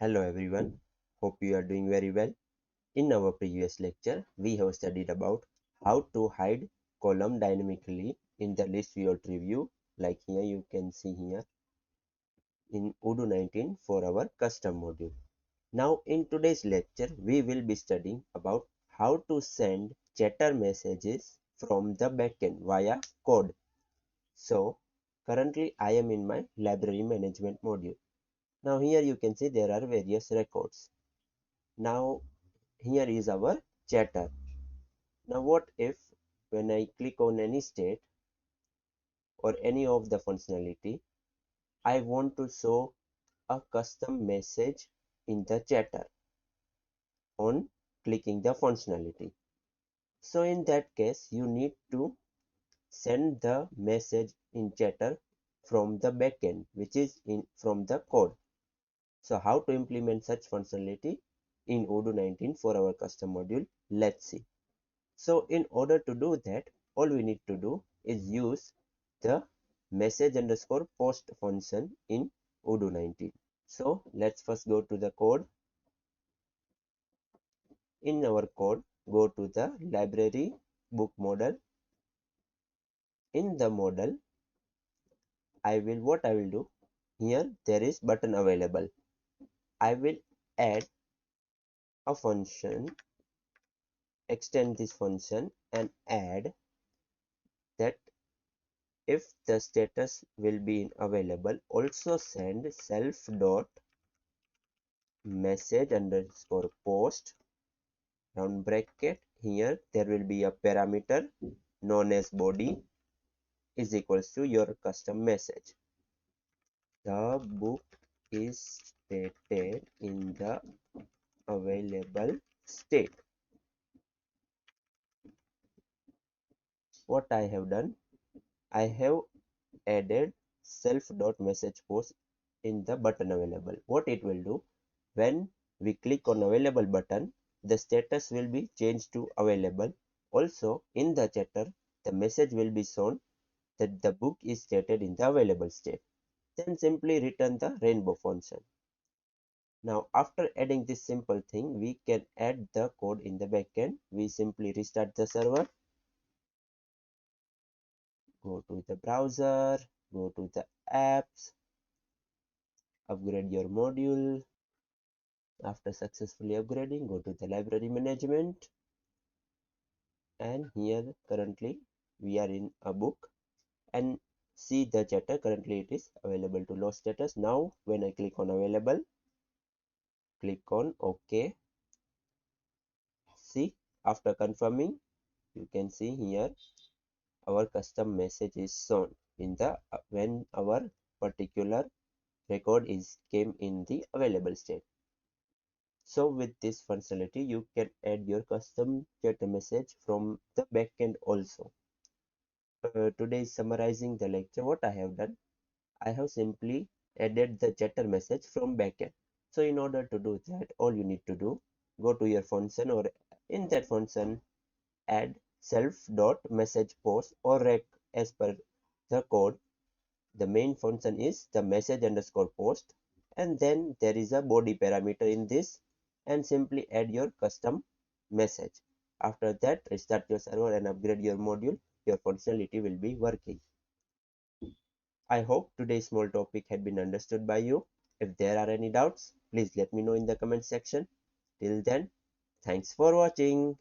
Hello everyone, hope you are doing very well. In our previous lecture, we have studied about how to hide column dynamically in the list view review. Like here you can see here in Odoo 19 for our custom module. Now in today's lecture, we will be studying about how to send chatter messages from the backend via code. So currently I am in my library management module. Now here you can see there are various records. Now here is our chatter. Now what if when I click on any state or any of the functionality, I want to show a custom message in the chatter on clicking the functionality. So in that case, you need to send the message in chatter from the backend, which is in from the code. So how to implement such functionality in Odoo 19 for our custom module? Let's see. So in order to do that, all we need to do is use the message underscore post function in Odoo 19. So let's first go to the code. In our code, go to the library book model. In the model, what I will do here, there is button available. I will add a function, extend this function and add that if the status will be available, also send self dot message underscore post round bracket. Here there will be a parameter known as body is equals to your custom message. The book is stated in the available state. What I have done, I have added self dot message post in the button available. What it will do, when we click on available button, the status will be changed to available. Also in the chatter, the message will be shown that the book is stated in the available state. Then simply return the rainbow function. Now after adding this simple thing, we can add the code in the backend. We simply restart the server, go to the browser, go to the apps, upgrade your module. After successfully upgrading, go to the library management, and here currently we are in a book and see the chatter. Currently it is available to low status. Now when I click on available, click on OK. See, after confirming, you can see here our custom message is shown in the when our particular record is came in the available state. So with this functionality, you can add your custom chat message from the backend also. Today is summarizing the lecture. What I have done, I have simply added the chatter message from backend. So in order to do that, all you need to do, go to your function, or in that function, add self dot message post or rec as per the code. The main function is the message underscore post, and then there is a body parameter in this, and simply add your custom message. After that, restart your server and upgrade your module. Your functionality will be working. I hope today's small topic had been understood by you. If there are any doubts, please let me know in the comment section. Till then, thanks for watching.